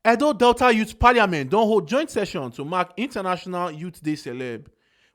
Edo Delta Youth Parliament don hold joint session to mark International Youth Day Celeb.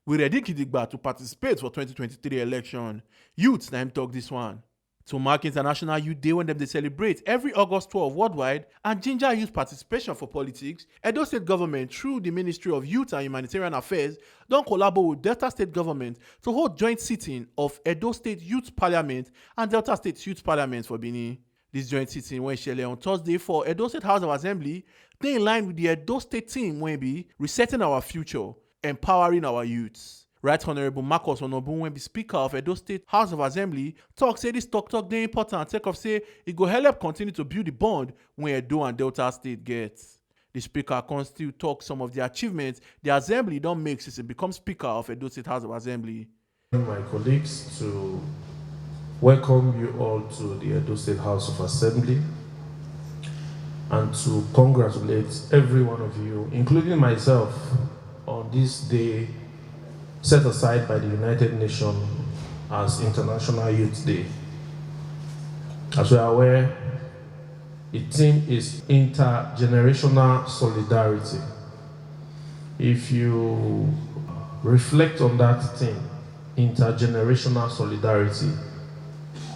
We ready Gidigba to participate for 2023 election. Youth na im talk this one. To mark International Youth Day when dem dey celebrate every August 12 worldwide and ginger youth participation for politics, Edo State Government through the Ministry of Youth and Humanitarian Affairs don collaborate with Delta State Government to hold joint sitting of Edo State Youth Parliament and Delta State Youth Parliament for Benin. This joint sitting wey shele on Thursday for Edo State House of Assembly dey in line with the Edo State team wey be resetting our future, empowering our youths. Right Honorable Marcus Onobun, wey be Speaker of Edo State House of Assembly, talk say this talk dey important sake of say e go help continue to build the bond wey Edo and Delta State get. The Speaker con still talk some of the achievements the Assembly don make since e become Speaker of Edo State House of Assembly. My colleagues, to welcome you all to the Edo State House of Assembly and to congratulate every one of you, including myself, on this day set aside by the United Nations as International Youth Day. As we are aware, the theme is Intergenerational Solidarity. If you reflect on that theme, intergenerational solidarity,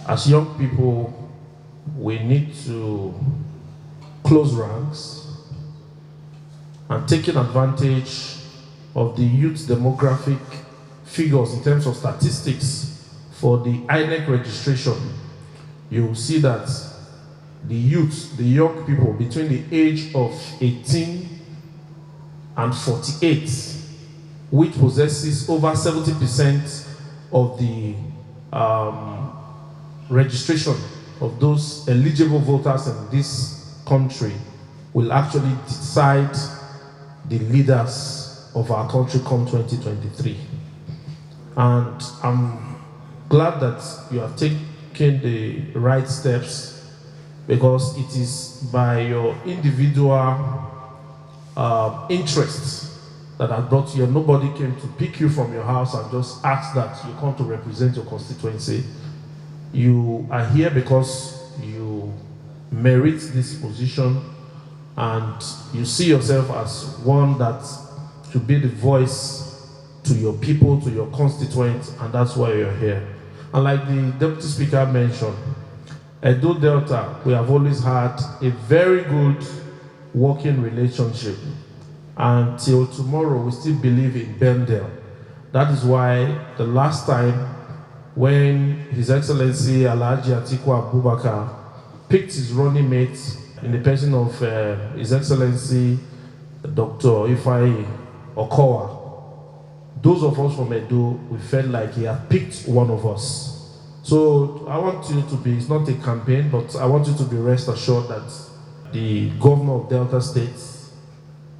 as young people, we need to close ranks and taking advantage of the youth demographic figures in terms of statistics for the INEC registration. You will see that the youth, the young people between the age of 18 and 48, which possesses over 70% of the registration of those eligible voters in this country, will actually decide the leaders of our country come 2023. And I'm glad that you have taken the right steps, because it is by your individual interests that has brought you here. Nobody came to pick you from your house and just ask that you come to represent your constituency. You are here because you merit this position and you see yourself as one that should be the voice to your people, to your constituents, and that's why you're here. And like the Deputy Speaker mentioned, Edo Delta, we have always had a very good working relationship. Until tomorrow, we still believe in Bendel. That is why the last time when His Excellency Alhaji Atiku Abubakar picked his running mate in the person of His Excellency Dr. Ifeanyi Okowa, those of us from Edo, we felt like he had picked one of us. So I want you to be, it's not a campaign, but I want you to be rest assured that the governor of Delta State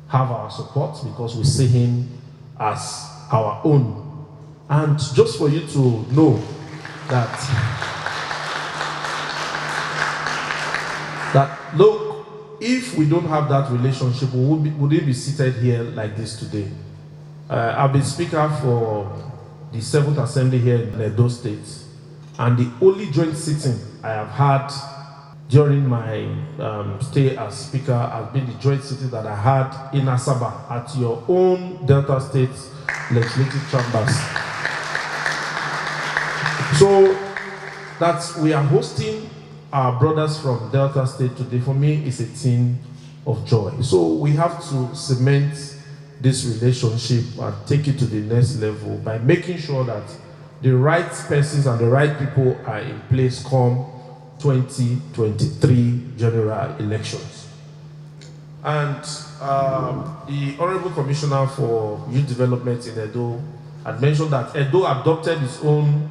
have our support, because we see him as our own. And just for you to know that look, if we don't have that relationship, we wouldn't be seated here like this today. I've been speaker for the 7th Assembly here in Edo State, and the only joint sitting I have had during my stay as speaker has been the joint sitting that I had in Asaba at your own Delta State legislative chambers. So that we are hosting our brothers from Delta State today, for me, is a thing of joy. So we have to cement this relationship and take it to the next level by making sure that the right persons and the right people are in place come 2023 general elections. And the Honorable Commissioner for Youth Development in Edo had mentioned that Edo adopted its own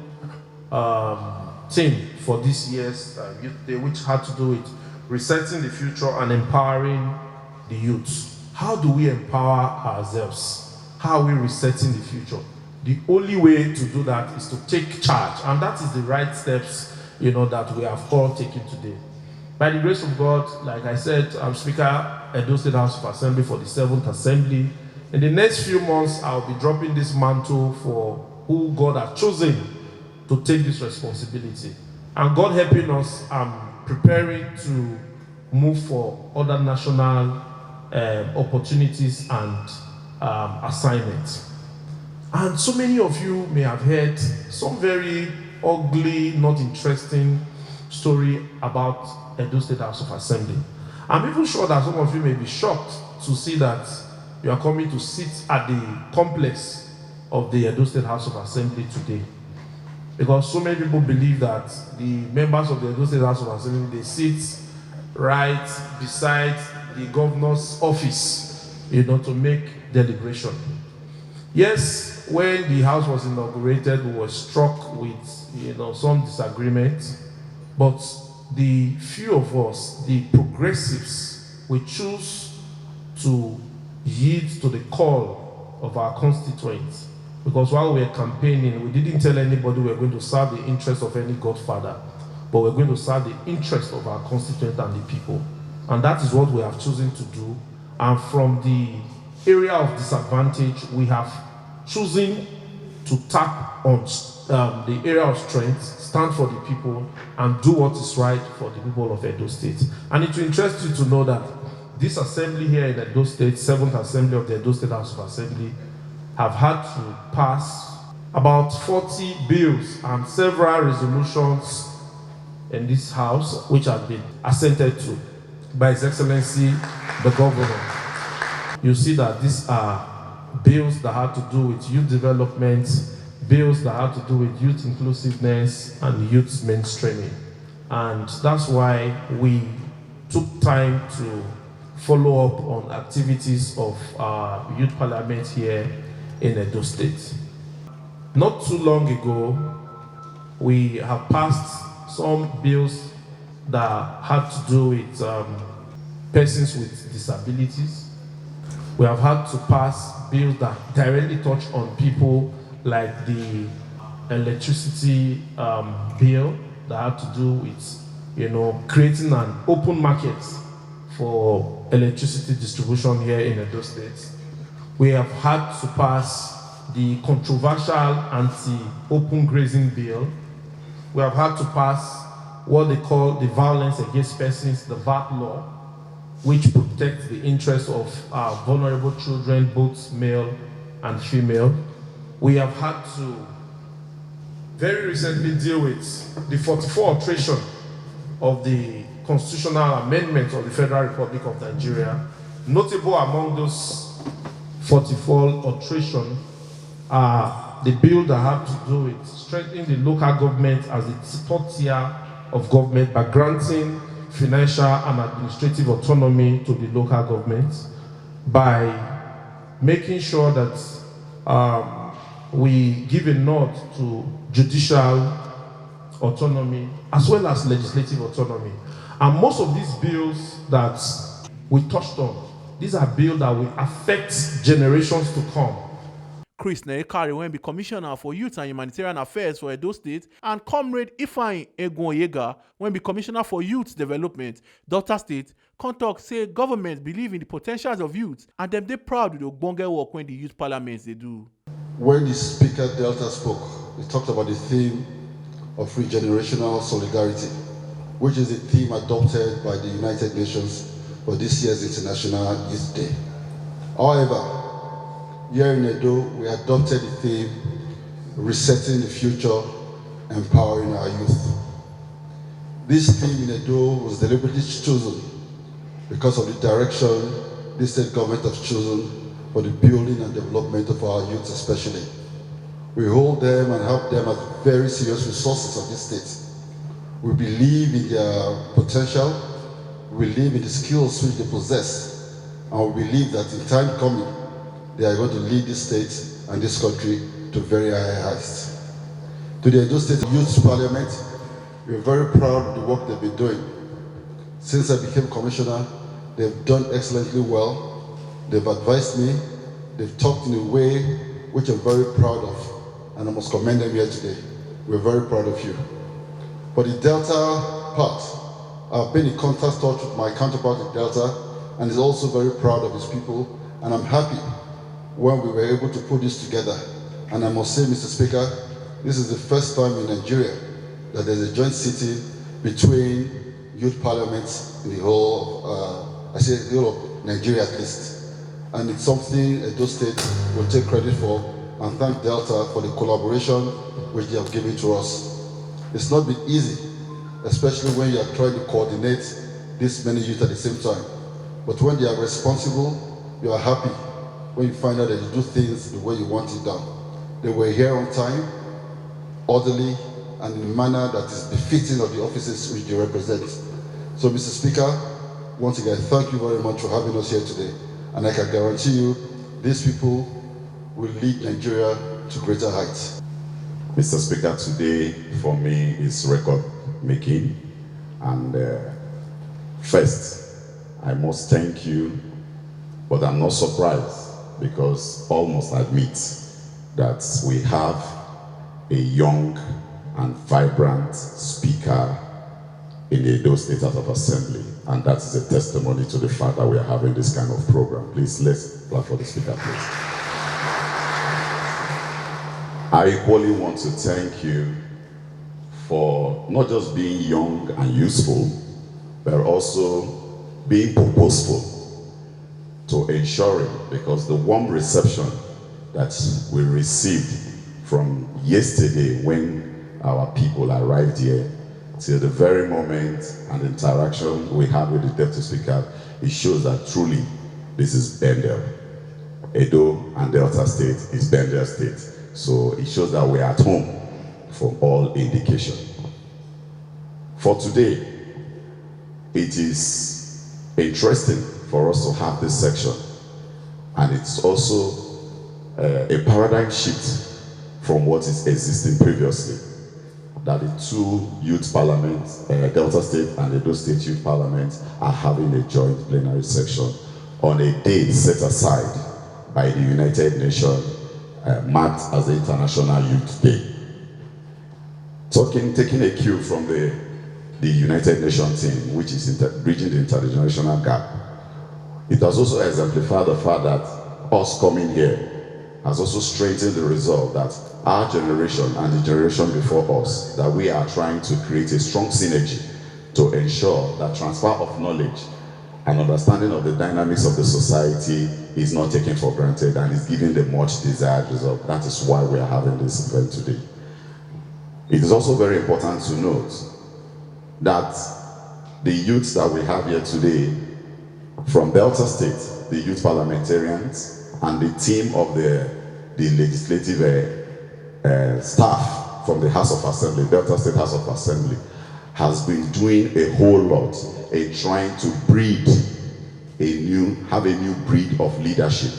theme for this year's Youth Day, which had to do with resetting the future and empowering the youth. How do we empower ourselves? How are we resetting the future? The only way to do that is to take charge, and that is the right steps, that we have all taken today. By the grace of God, like I said, I'm Speaker Edo State House of Assembly for the 7th Assembly. In the next few months, I'll be dropping this mantle for who God has chosen to take this responsibility. And God helping us, I'm preparing to move for other national opportunities and assignments. And so many of you may have heard some very ugly, not interesting story about Edo State House of Assembly. I'm even sure that some of you may be shocked to see that you are coming to sit at the complex of the Edo State House of Assembly today. Because so many people believe that the members of the Edo State House of Assembly, they sit right beside the governor's office, to make deliberation. Yes, when the house was inaugurated, we were struck with, some disagreement, but the few of us, the progressives, we choose to yield to the call of our constituents. Because while we were campaigning, we didn't tell anybody we were going to serve the interest of any godfather, but we're going to serve the interest of our constituent and the people. And that is what we have chosen to do. And from the area of disadvantage, we have chosen to tap on the area of strength, stand for the people, and do what is right for the people of Edo State. And it will interest you to know that this assembly here in Edo State, 7th Assembly of the Edo State House of Assembly, have had to pass about 40 bills and several resolutions in this house, which have been assented to by His Excellency the Governor. You see that these are bills that have to do with youth development, bills that have to do with youth inclusiveness and youth mainstreaming. And that's why we took time to follow up on activities of our youth parliament here in Edo State. Not too long ago, we have passed some bills that had to do with persons with disabilities. We have had to pass bills that directly touch on people, like the electricity bill that had to do with, creating an open market for electricity distribution here in Edo State. We have had to pass the controversial anti-open grazing bill. We have had to pass what they call the Violence Against Persons, the VAT law, which protects the interests of vulnerable children, both male and female. We have had to very recently deal with the 44 alteration of the constitutional amendment of the Federal Republic of Nigeria. Notable among those 44 alteration are the bill that have to do with strengthening the local government as the third tier of government by granting financial and administrative autonomy to the local government, by making sure that we give a nod to judicial autonomy as well as legislative autonomy. And most of these bills that we touched on, these are bills that will affect generations to come. Chris Nekari when be Commissioner for Youth and Humanitarian Affairs for Edo State, and Comrade Ifeanyi Eguonyega when be Commissioner for Youth Development, Delta State, come talk say government believe in the potentials of youth and them they proud with the ogbonge work when the youth parliaments they do. When the Speaker Delta spoke, he talked about the theme of Intergenerational solidarity, which is a theme adopted by the United Nations for this year's International Youth Day. However, here in Edo, we adopted the theme, resetting the future, empowering our youth. This theme in Edo was deliberately chosen because of the direction the state government has chosen for the building and development of our youth especially. We hold them and help them as very serious resources of this state. We believe in their potential, we believe in the skills which they possess, and we believe that in time coming, they are going to lead this state and this country to very high heights. To the Edo State Youth Parliament, we are very proud of the work they've been doing. Since I became commissioner, they've done excellently well. They've advised me, they've talked in a way which I'm very proud of, and I must commend them here today. We're very proud of you. For the Delta part, I've been in constant touch with my counterpart in Delta, and is also very proud of his people, and I'm happy when we were able to put this together. And I must say, Mr. Speaker, this is the first time in Nigeria that there's a joint sitting between youth parliaments in the whole of Nigeria at least. And it's something Edo State will take credit for, and thank Delta for the collaboration which they have given to us. It's not been easy, especially when you are trying to coordinate this many youth at the same time. But when they are responsible, you are happy when you find out that you do things the way you want it done. They were here on time, orderly, and in a manner that is befitting of the offices which they represent. So, Mr. Speaker, once again, thank you very much for having us here today. And I can guarantee you, these people will lead Nigeria to greater heights. Mr. Speaker, today for me is record making. And first, I must thank you, but I'm not surprised because all must admit that we have a young and vibrant speaker in the Edo State House of Assembly, and that is a testimony to the fact that we are having this kind of program. Please, let's clap for the speaker, please. I equally want to thank you for not just being young and useful, but also being purposeful to ensuring, because the warm reception that we received from yesterday when our people arrived here till the very moment and the interaction we had with the Deputy Speaker, it shows that truly this is Bendel. Edo and Delta State is Bendel State. So it shows that we are at home from all indication. For today, it is interesting for us to have this section, and it's also a paradigm shift from what is existing previously, that the two youth parliaments, Delta State and Edo State Youth Parliament, are having a joint plenary session on a date set aside by the United Nations, marked as the International Youth Day. Taking a cue from the United Nations team, which is bridging the intergenerational gap, it has also exemplified the fact that us coming here has also strengthened the resolve that our generation and the generation before us, that we are trying to create a strong synergy to ensure that transfer of knowledge and understanding of the dynamics of the society is not taken for granted and is giving the much desired result. That is why we are having this event today. It is also very important to note that the youths that we have here today from Delta State, the youth parliamentarians, and the team of the legislative staff from the House of Assembly, Delta State House of Assembly, has been doing a whole lot in trying to have a new breed of leadership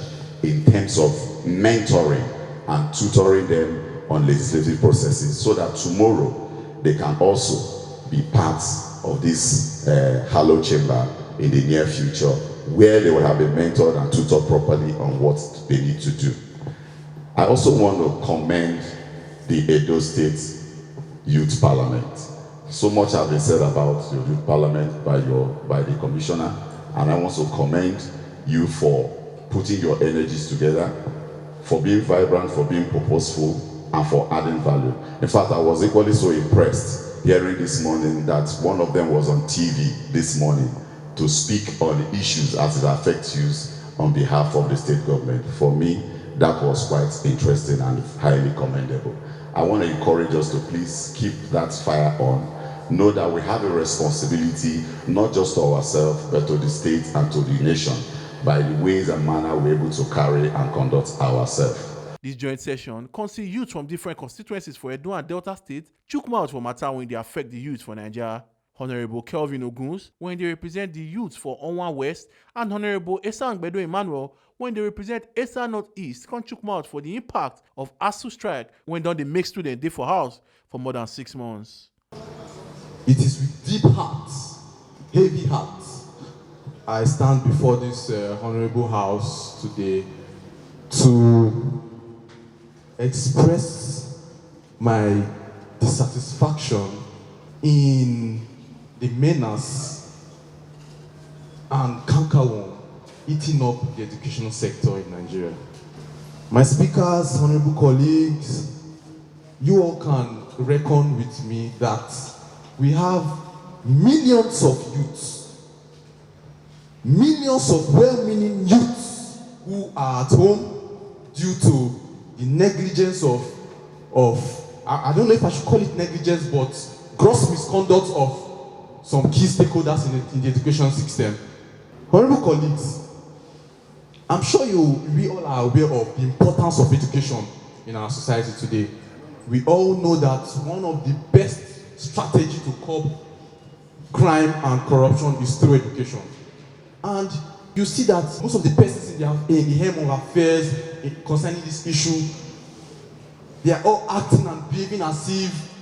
in terms of mentoring and tutoring them on legislative processes, so that tomorrow they can also be part of this hallowed chamber in the near future, where they will have been mentored and tutored properly on what they need to do. I also want to commend the Edo State Youth Parliament. So much has been said about your youth parliament by the commissioner, and I want to commend you for putting your energies together, for being vibrant, for being purposeful, and for adding value. In fact, I was equally so impressed hearing this morning that one of them was on TV this morning to speak on issues as it affects youth on behalf of the state government. For me, that was quite interesting and highly commendable. I want to encourage us to please keep that fire on. Know that we have a responsibility, not just to ourselves, but to the state and to the nation, by the ways and manner we're able to carry and conduct ourselves. This joint session consists youth from different constituencies for Edo and Delta State chook mouth for matter when they affect the youth for Nigeria. Honorable Kelvin Oguns when they represent the youth for Onwa West, and Honorable Esa Ngbedo Emmanuel when they represent Esa Northeast can chook mouth for the impact of ASUU strike when done they make students dey for house for more than 6 months. It is with deep hearts, heavy hearts, I stand before this honorable house today to express my dissatisfaction in the menace and cankerworm eating up the educational sector in Nigeria. My speakers, honorable colleagues, you all can reckon with me that we have millions of youths millions of well-meaning youths who are at home due to the negligence of I don't know if I should call it negligence, but gross misconduct of some key stakeholders in the education system. Honorable colleagues, I'm sure we all are aware of the importance of education in our society today. We all know that one of the best strategies to curb crime and corruption is through education. And you see that most of the persons in the helm of affairs concerning this issue, they are all acting and behaving as if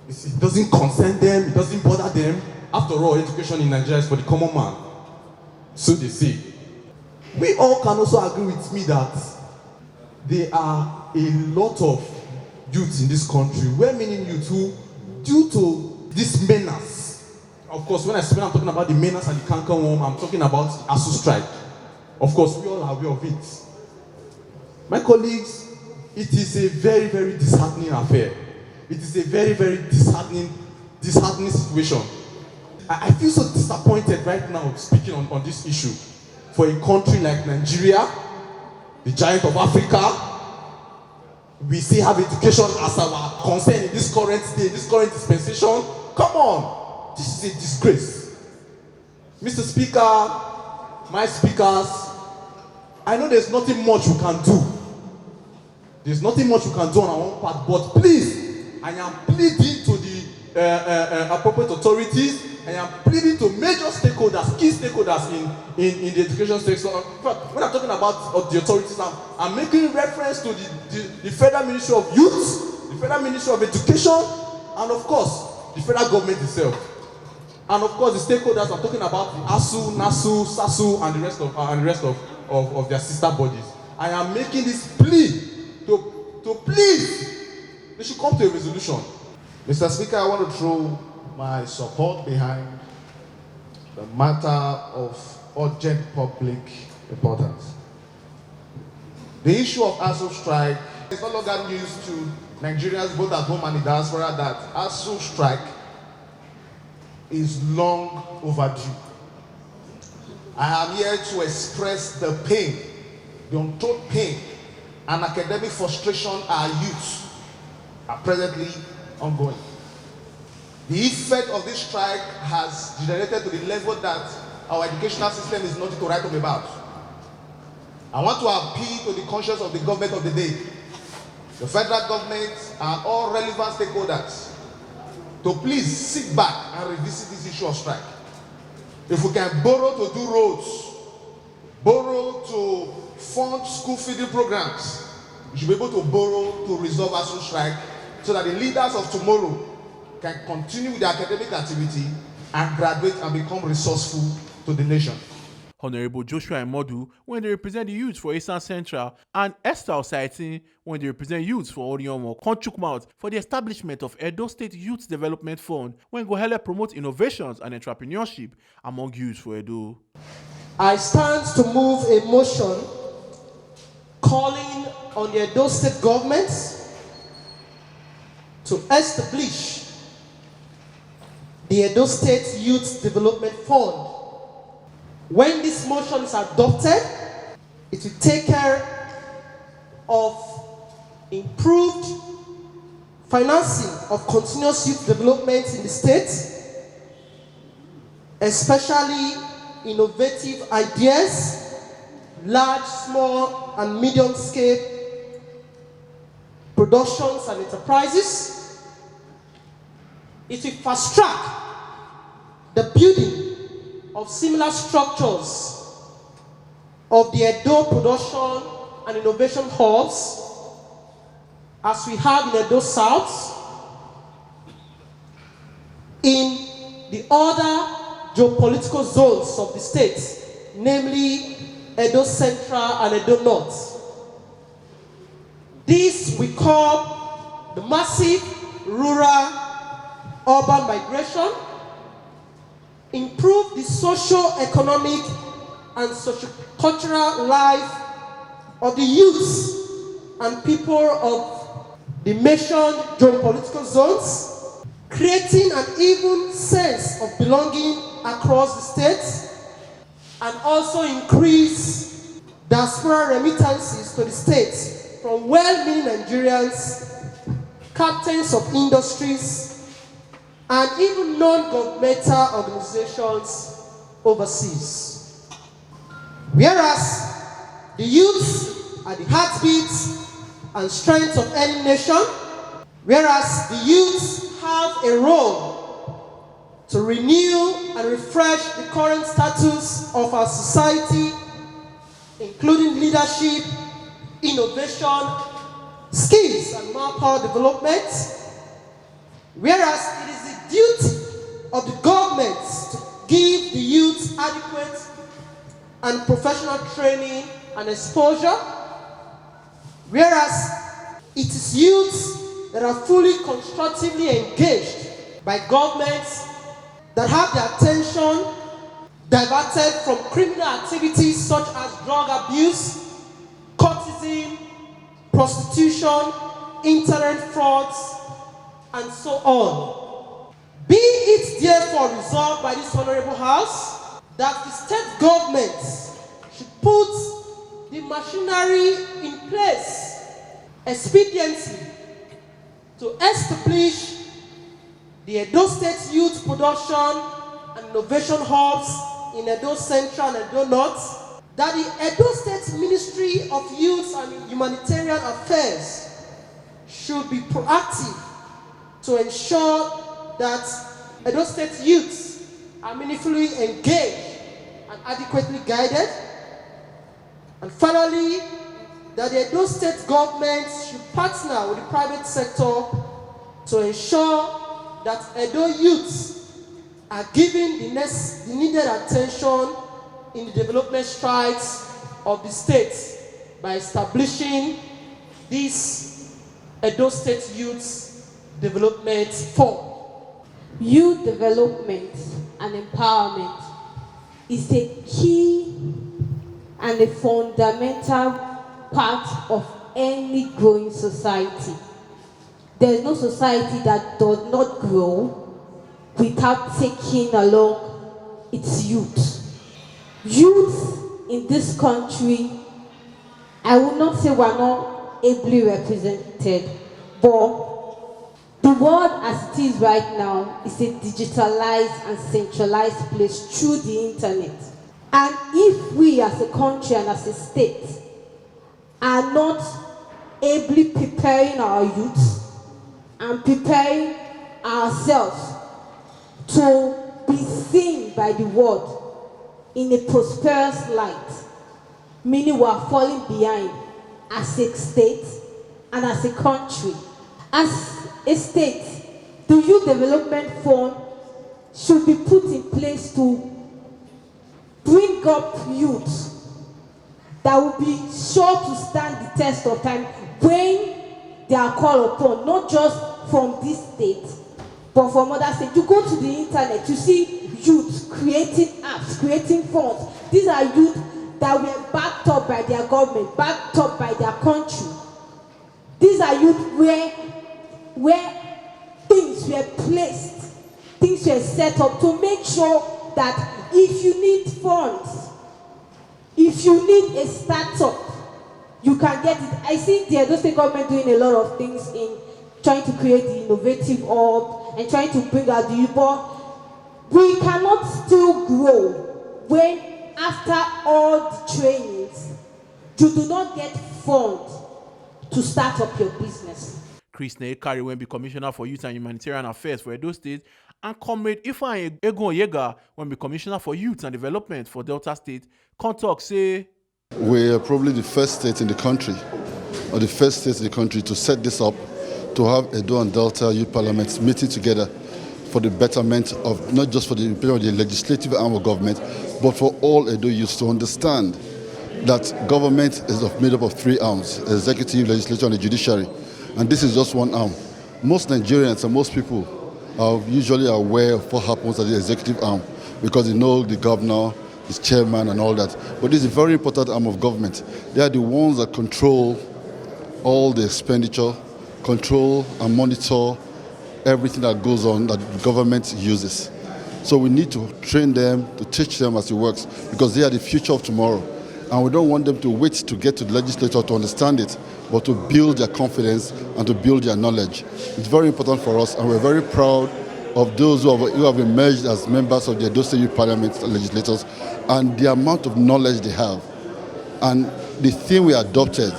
it doesn't concern them, it doesn't bother them. After all, education in Nigeria is for the common man. So they say. We all can also agree with me that there are a lot of youths in this country, well-meaning youths who, due to this menace, of course, when I'm talking about the menace and the cankerworm, I'm talking about the ASUU strike. Of course, we all are aware of it. My colleagues, it is a very, very disheartening affair. It is a very, very disheartening situation. I feel so disappointed right now speaking on this issue. For a country like Nigeria, the giant of Africa, we still have education as our concern in this current state, this current dispensation. Come on, this is a disgrace. Mr. Speaker, my speakers, I know there's nothing much we can do. There's nothing much we can do on our own part, but please, I am pleading to the appropriate authorities. I am pleading to major stakeholders, key stakeholders in the education sector. In fact, when I'm talking about the authorities, I'm making reference to the Federal Ministry of Youth, the Federal Ministry of Education, and of course, the federal government itself. And of course, the stakeholders, I'm talking about the ASUU, NASU, SASU, and the rest of their sister bodies. I am making this plea to please, they should come to a resolution. Mr. Speaker, I want to throw my support behind the matter of urgent public importance. The issue of ASUU strike is no longer news to Nigerians both at home and in diaspora that ASUU strike is long overdue. I am here to express the pain, the untold pain and academic frustration our youths are presently ongoing. The effect of this strike has degenerated to the level that our educational system is nothing to write home about. I want to appeal to the conscience of the government of the day, the federal government and all relevant stakeholders to please sit back and revisit this issue of strike. If we can borrow to do roads, borrow to fund school feeding programs, we should be able to borrow to resolve ASUU strike so that the leaders of tomorrow can continue with their academic activity and graduate and become resourceful to the nation. Honorable Joshua Imodu when they represent the youth for Eastern Central, and Esther Osaitin when they represent youth for Oriomo Konchukmouth for the establishment of Edo State Youth Development Fund when go help promote innovations and entrepreneurship among youth for Edo. I stand to move a motion calling on the Edo State government to establish the Edo State Youth Development Fund. When this motion is adopted, it will take care of improved financing of continuous youth development in the state, especially innovative ideas, large, small, and medium-scale productions and enterprises. It will fast-track the building of similar structures of the Edo production and innovation hubs as we have in Edo South, in the other geopolitical zones of the state, namely Edo Central and Edo North. This we call the massive rural-urban migration, improve the socio-economic and socio-cultural life of the youths and people of the mentioned geopolitical zones, creating an even sense of belonging across the states, and also increase diaspora remittances to the state from well-meaning Nigerians, captains of industries, and even non-governmental organizations overseas. Whereas the youth are the heartbeats and strength of any nation, whereas the youth have a role to renew and refresh the current status of our society, including leadership, innovation, skills and manpower development, whereas it is the duty of the government to give the youth adequate and professional training and exposure, whereas it is youths that are fully constructively engaged by governments that have their attention diverted from criminal activities such as drug abuse, courtesan, prostitution, internet frauds, and so on. Be it therefore resolved by this honorable House that the state governments should put the machinery in place expediently to establish the Edo State Youth Production and Innovation Hubs in Edo Central and Edo North, that the Edo State Ministry of Youth and Humanitarian Affairs should be proactive to ensure that Edo State youths are meaningfully engaged and adequately guided. And finally, that the Edo State government should partner with the private sector to ensure that Edo youths are given the needed attention in the development strides of the state by establishing this Edo State Youth Development Fund. Youth development and empowerment is a key and a fundamental part of any growing society. There is no society that does not grow without taking along its youth. Youth in this country, I will not say we're not ably represented, but the world as it is right now is a digitalized and centralized place through the internet. And if we as a country and as a state are not ably preparing our youth and preparing ourselves to be seen by the world in a prosperous light, meaning we are falling behind as a state and as a country. As a state, the Youth Development Fund should be put in place to bring up youth that will be sure to stand the test of time when they are called upon, not just from this state, but from other states. You go to the internet, you see youth creating apps, creating funds. These are youth that were backed up by their government, backed up by their country. These are youth where things were placed, things were set up to make sure that if you need funds, if you need a startup, you can get it. I see the Edo State government doing a lot of things in trying to create the innovative hub and trying to bring out the youth, but we cannot still grow when after all the trainings, you do not get funds to start up your business. Chris Nekari when be Commissioner for Youth and Humanitarian Affairs for Edo State, and Comrade Ifeanyi Egon Yega when be Commissioner for Youth and Development for Delta State, come talk say, we are probably the first state in the country, or the first state in the country to set this up, to have Edo and Delta youth parliaments meeting together for the betterment of, not just for the legislative arm of government, but for all Edo youths to understand that government is made up of three arms: executive, legislature, and the judiciary. And this is just one arm. Most Nigerians and most people are usually aware of what happens at the executive arm because they know the governor, his chairman, and all that. But this is a very important arm of government. They are the ones that control all the expenditure, control and monitor everything that goes on that the government uses. So we need to train them, to teach them as it works, because they are the future of tomorrow. And we don't want them to wait to get to the legislature to understand it, but to build their confidence and to build their knowledge. It's very important for us, and we're very proud of those who have emerged as members of the Edo State Youth Parliament legislators, and the amount of knowledge they have. And the theme we adopted,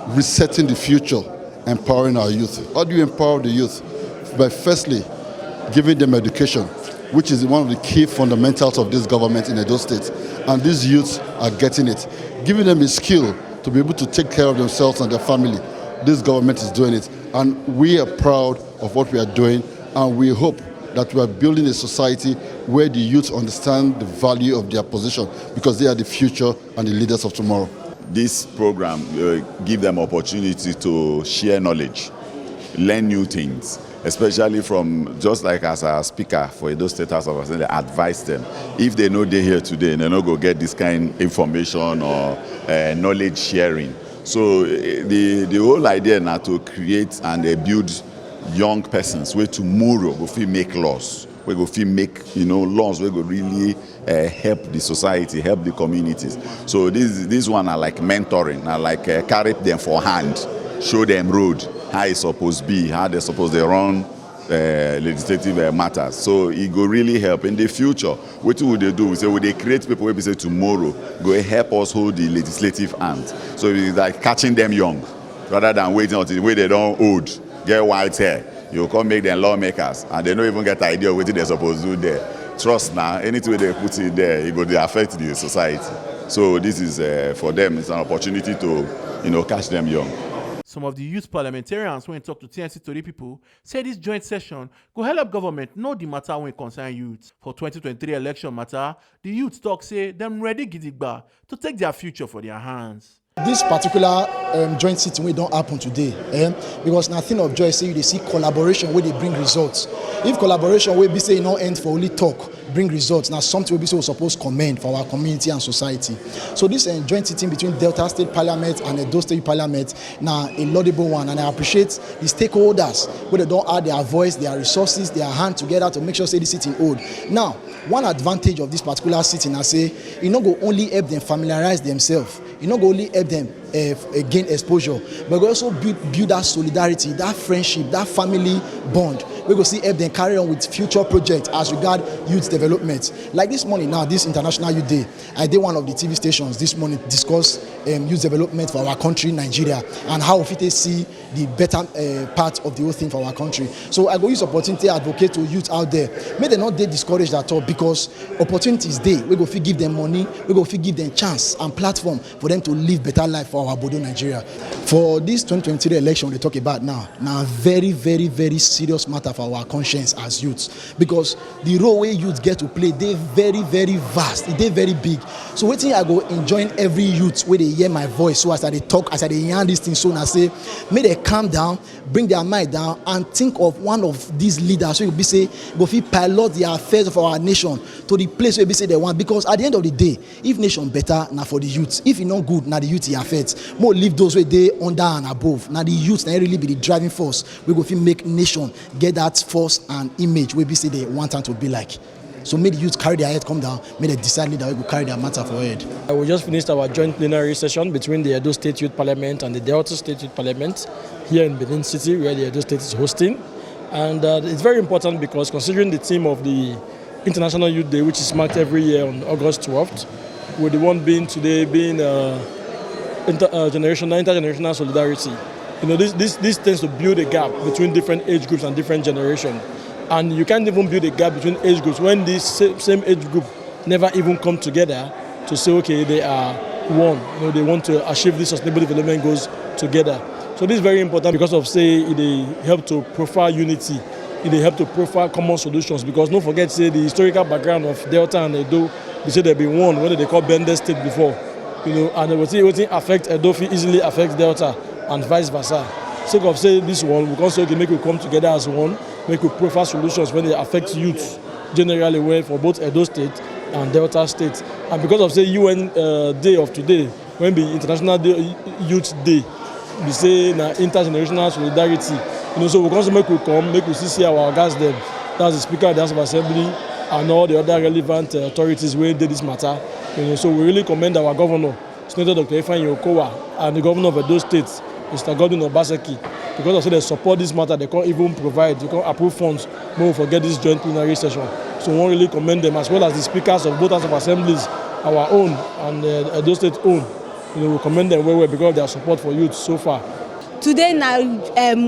resetting the future, empowering our youth. How do you empower the youth? By firstly, giving them education, which is one of the key fundamentals of this government in Edo State. And these youths are getting it. Giving them a skill to be able to take care of themselves and their family. This government is doing it. And we are proud of what we are doing, and we hope that we are building a society where the youth understand the value of their position, because they are the future and the leaders of tomorrow. This program give them opportunity to share knowledge, learn new things, especially from, just like as a speaker for Edo State House of Assembly, advise them. If they know they're here today, they no go get this kind of information or knowledge sharing. So the whole idea now to create and build young persons where tomorrow go fit make laws, we go fit make laws we go really help the society, help the communities. So this one are like mentoring, are like carry them for hand, show them road, how it's supposed to be, how they're supposed to run legislative matters. So it go really help in the future. What would they do? We say, would they create people where we say tomorrow go help us hold the legislative hand? So it's like catching them young, rather than waiting until where they don't old, get white hair. You come make them lawmakers, and they don't even get the idea of what they're supposed to do there. Trust now, anything they put in there, it will affect the society. So this is for them, it's an opportunity to catch them young. Some of the youth parliamentarians when talk to TNC Tori people say this joint session go help government know the matter when concern youth. For 2023 election matter, the youth talk say them ready gidigba to take their future for their hands. This particular joint sitting wey don happen today, because na thing of joy say you dey see collaboration wey dey bring results. If collaboration wey be say e no end for only talk bring results, na something wey be say we suppose commend for our community and society. So this joint sitting between Delta State Parliament and Edo State Parliament na a laudable one, and I appreciate the stakeholders wey dey don add their voice, their resources, their hand together to make sure say this sitting hold. Now, one advantage of this particular sitting na say e no go only help them familiarize themselves, e no go only help them gain exposure, but we also build that solidarity, that friendship, that family bond. We go see help them carry on with future projects as regard youth development. Like this morning now, this International Youth Day, I did one of the TV stations this morning discuss youth development for our country, Nigeria, and how we fit see the better part of the whole thing for our country. So I go use opportunity to advocate to youth out there. May they not get discouraged at all, because opportunities there. We go fit give them money, we go fit give them chance and platform for them to live better life for our Bodo Nigeria. For this 2023 election they talk about now very, very, very serious matter for our conscience as youths, because the role where youth get to play, they very, very vast, they very big. So wetin I go enjoin every youth where they hear my voice, so as I dey talk, as I dey yarn this thing, so I say may they calm down, bring their mind down, and think of one of these leaders. So you be say go fit pilot the affairs of our nation to the place where be say they want, because at the end of the day, if nation better, now for the youth. If it not good, now the youth it affects. More leave those where they under and above. Now the youth now really be the driving force. We go fit make nation get that force and image where be say they want them to be like. So may the youth carry their head come down, may they decide that we will carry their matter forward. We just finished our joint plenary session between the Edo State Youth Parliament and the Delta State Youth Parliament here in Benin City, where the Edo State is hosting. And it's very important because considering the theme of the International Youth Day, which is marked every year on August 12th, with the one being today being intergenerational solidarity. This tends to build a gap between different age groups and different generations. And you can't even build a gap between age groups when this same age group never even come together to say, okay, they are one. They want to achieve these sustainable development goals together. So this is very important because of, say, it help to profile unity. It help to profile common solutions, because don't forget, say, the historical background of Delta and Edo, they say they've been one, what they call Bender State before. And everything affect Edo easily affects Delta and vice versa. Sake of say this one, we can say, okay, make we come together as one, make we profile solutions when they affect youth generally well for both Edo State and Delta State. And because of say UN day of today, when the International Youth Day, we say na intergenerational solidarity. So we can say make we come, make we see our guys them. That's the Speaker of the House of Assembly, and all the other relevant authorities wey dey this matter. So we really commend our governor, Senator Dr. Ifeanyi Okowa, and the governor of Edo State, Mr. Godwin Obaseki, because of say they support this matter. They can't even provide, they can't approve funds when we forget this joint plenary session. So we want really commend them, as well as the speakers of both House of Assemblies, our own and Edo State own. We commend them well because of their support for youth so far. Today na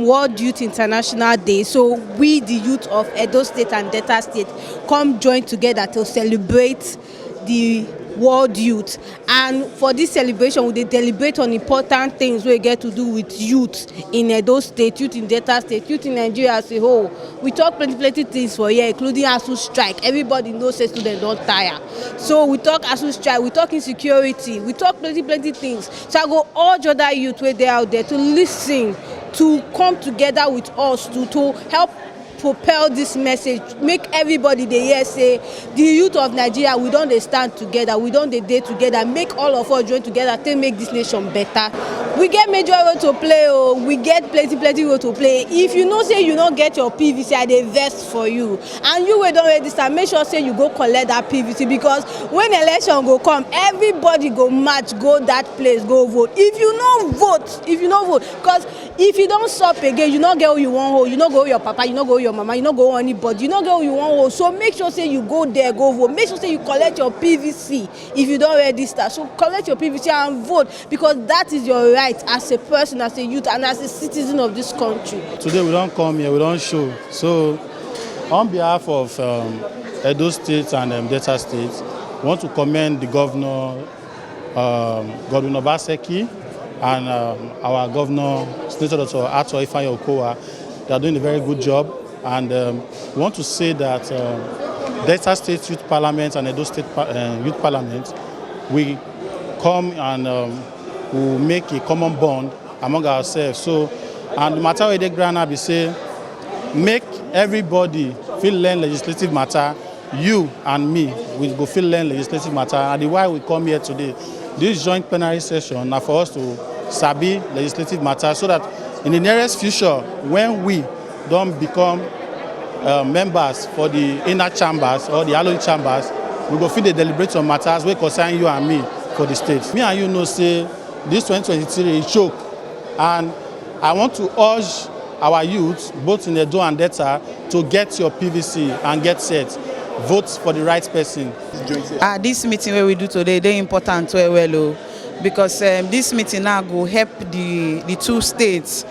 World Youth International Day, so we the youth of Edo State and Delta State come join together to celebrate the World Youth. And for this celebration, we dey deliberate on important things wey get to do with youth in Edo State, youth in Delta State, youth in Nigeria as a whole. We talk plenty things for here, including ASUU strike. Everybody knows say students don tire. So we talk ASUU strike, we talk insecurity, we talk plenty things. So I go urge other youth wey dey out there to listen, to come together with us to help propel this message, make everybody dey hear say the youth of Nigeria, we don dey stand together, we don dey together, make all of us join together to make this nation better. We get major role to play, we get plenty role to play. If you know say you no get your PVC, I dey vex for you, and you wey don register, make sure say you go collect that PVC, because when election go come, everybody go march go that place go vote. If you no vote, because if you don stop again, you no get who you wan hold, you no go hold your papa, you no go hold your mama, you no go hold anybody, you no get who you wan hold. So make sure say you go there go vote, make sure say you collect your PVC if you don register. So collect your PVC and vote, because that is your right as a person, as a youth, and as a citizen of this country. Today we don't come here, we don't show. So on behalf of Edo State and Delta State, we want to commend the governor, Godwin Obaseki, and our governor, Senator Dr. Ifeanyi Okowa. They are doing a very good job, and we want to say that Delta State Youth Parliament and Edo State Youth Parliament, we come and we make a common bond among ourselves. So, and the matter with the grana be say, make everybody feel learn legislative matter. You and me, we go feel learn legislative matter, and the why we come here today. This joint plenary session now for us to sabi legislative matter, so that in the nearest future, when we don't become members for the inner chambers or the hallowed chambers, we go fit dey deliberate on matters wey concern you and me for the state. Me and you know say this 2023 is choke, and I want to urge our youth, both in Edo and Delta, to get your PVC and get set. Vote for the right person. This meeting where we do today, they important well, because this meeting now go help the two states,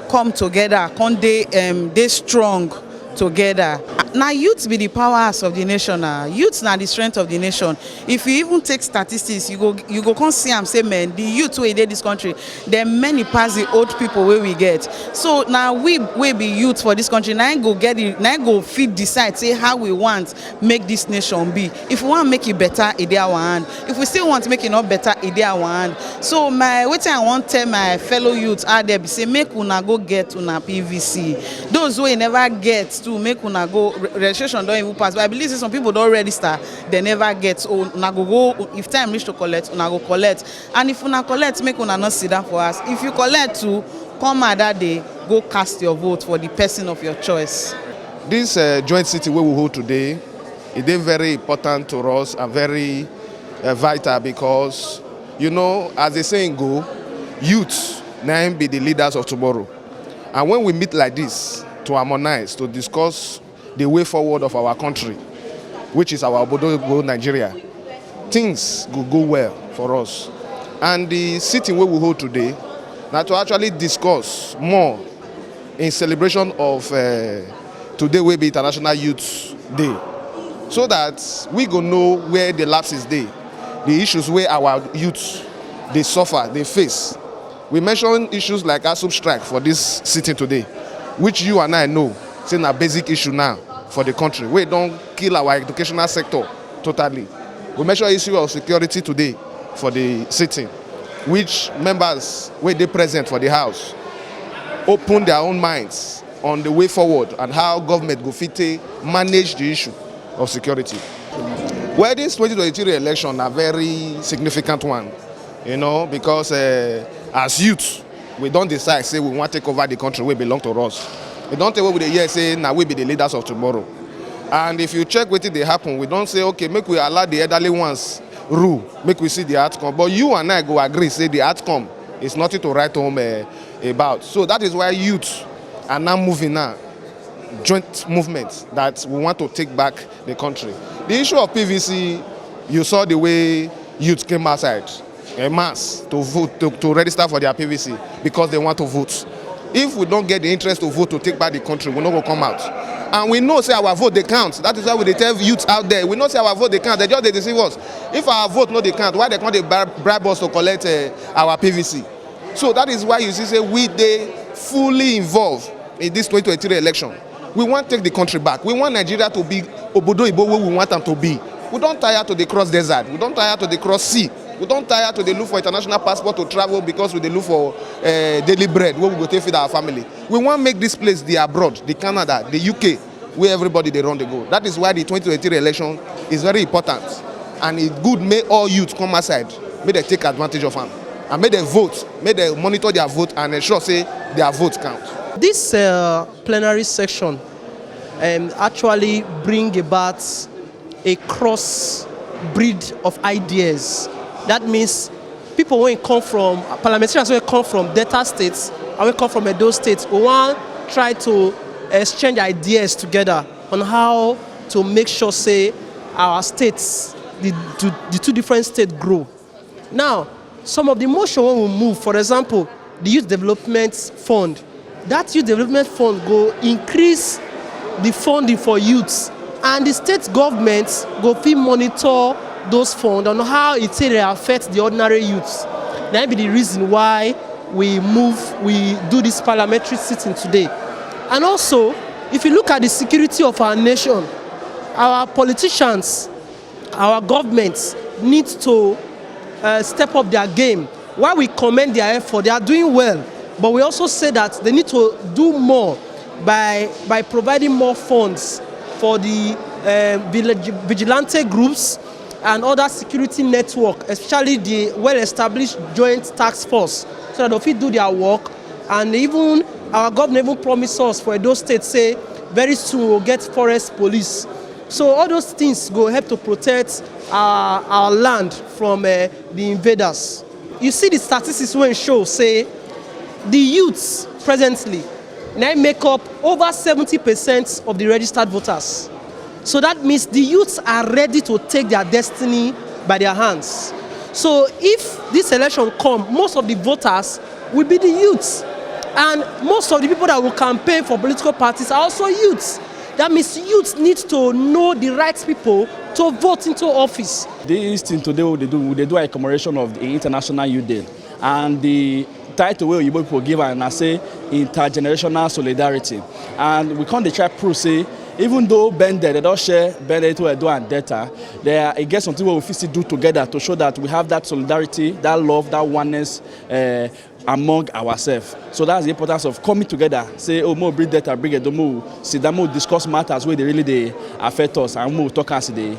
come together, come they strong together. Now youth be the powers of the nation. Youth now the strength of the nation. If you even take statistics, you go come see and say, man, the youth who in this country, there are many past the old people where we get. So now we be youth for this country. Now go get it. Now go fit decide say how we want make this nation be. If we want to make it better, it our hand. If we still want to make it not better, it our hand. So what I want to tell my fellow youth out there, be say make una go get una PVC. Those who never get to make una go. Registration don't even pass, but I believe some people don't register, they never get. So una go if time reach to collect, una go collect. And if una collect, make una not sit down for us. If you collect too, come out that day, go cast your vote for the person of your choice. This joint sitting we will hold today, it is very important to us and very vital, because as the saying go, youth now be the leaders of tomorrow. And when we meet like this to harmonize, to discuss the way forward of our country, which is our Obodo Nigeria, things go well for us. And the sitting we will hold today, now to actually discuss more in celebration of today will be International Youth Day, so that we go know where the lapses dey, the issues where our youth they suffer, they face. We mentioned issues like ASUU strike for this sitting today, which you and I know it's a basic issue now for the country. We don't kill our educational sector totally. We mention issue of security today for the sitting, which members where they present for the house open their own minds on the way forward and how government go fit manage the issue of security. Well, this 2023 election a very significant one, because as youth we don't decide say we want to take over the country we belong to us. We don't take over the year say now we be the leaders of tomorrow. And if you check wetin dey happen, we don't say, okay, make we allow the elderly ones rule, make we see the outcome. But you and I go agree, say the outcome is nothing to write home about. So that is why youth are now moving now, joint movement that we want to take back the country. The issue of PVC, you saw the way youth came outside, en masse, to vote, to register for their PVC because they want to vote. If we don't get the interest to vote to take back the country, we're not going to come out. And we know say our vote they count. That is why we tell youth out there. We know say our vote they count. They just they deceive us. If our vote no they count, why they can't they bribe us to collect our PVC? So that is why you see say we they fully involved in this 2023 election. We want to take the country back. We want Nigeria to be obodo ibo where we want them to be. We don't tire to the cross desert. We don't tire to the cross sea. We don't tire to the look for international passport to travel because we dey look for daily bread where we go take feed our family. We want to make this place the abroad, the Canada, the UK, where everybody they run the go. That is why the 2023 election is very important. And it's good may all youth come outside, may they take advantage of them. And may they vote, may they monitor their vote and ensure say their votes count. This plenary section actually bring about a cross breed of ideas. That means people when come from parliamentarians when come from Delta states and when come from Edo states, we want try to exchange ideas together on how to make sure say our states, the two different states grow. Now, some of the motion when we move, for example, the Youth Development Fund, that Youth Development Fund go increase the funding for youths, and the state governments go fit monitor those funds on how it affects the ordinary youths. That be the reason why we do this parliamentary sitting today. And also, if you look at the security of our nation, our politicians, our governments need to step up their game. While we commend their effort, they are doing well, but we also say that they need to do more by providing more funds for the vigilante groups and other security network, especially the well-established joint task force, so that they do their work. And even our government even promised us for those states, say very soon we'll get forest police. So all those things go help to protect our land from the invaders. You see the statistics when show say the youths presently now make up over 70% of the registered voters. So that means the youths are ready to take their destiny by their hands. So if this election comes, most of the voters will be the youths. And most of the people that will campaign for political parties are also youths. That means youths need to know the right people to vote into office. This thing today, what they do a commemoration of the International Youth Day. And the title where you people give and I say Intergenerational Solidarity. And we can't try prove say, even though they don't share to Edo and data, I guess something we will still do together to show that we have that solidarity, that love, that oneness among ourselves. So that's the importance of coming together. Say, oh, more bring data, bring Edo, more see that more discuss matters where they really affect us and more talk as they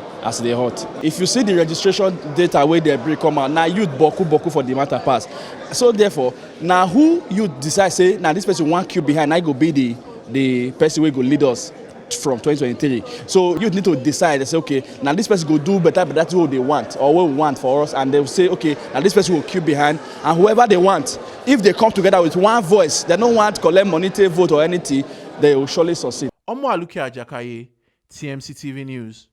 hot. If you see the registration data where they bring come out, now youth boku for the matter pass. So therefore, now who you decide say, now this person one queue behind, I go be the person who go lead us from 2023. So you need to decide and say, okay, now this person will do better, but that's what they want or what we want for us. And they'll say, okay, now this person will queue behind, and whoever they want, if they come together with one voice, they don't want to collect money to vote or anything, they will surely succeed. Omo Aluki Ajakaye, TMC TV News.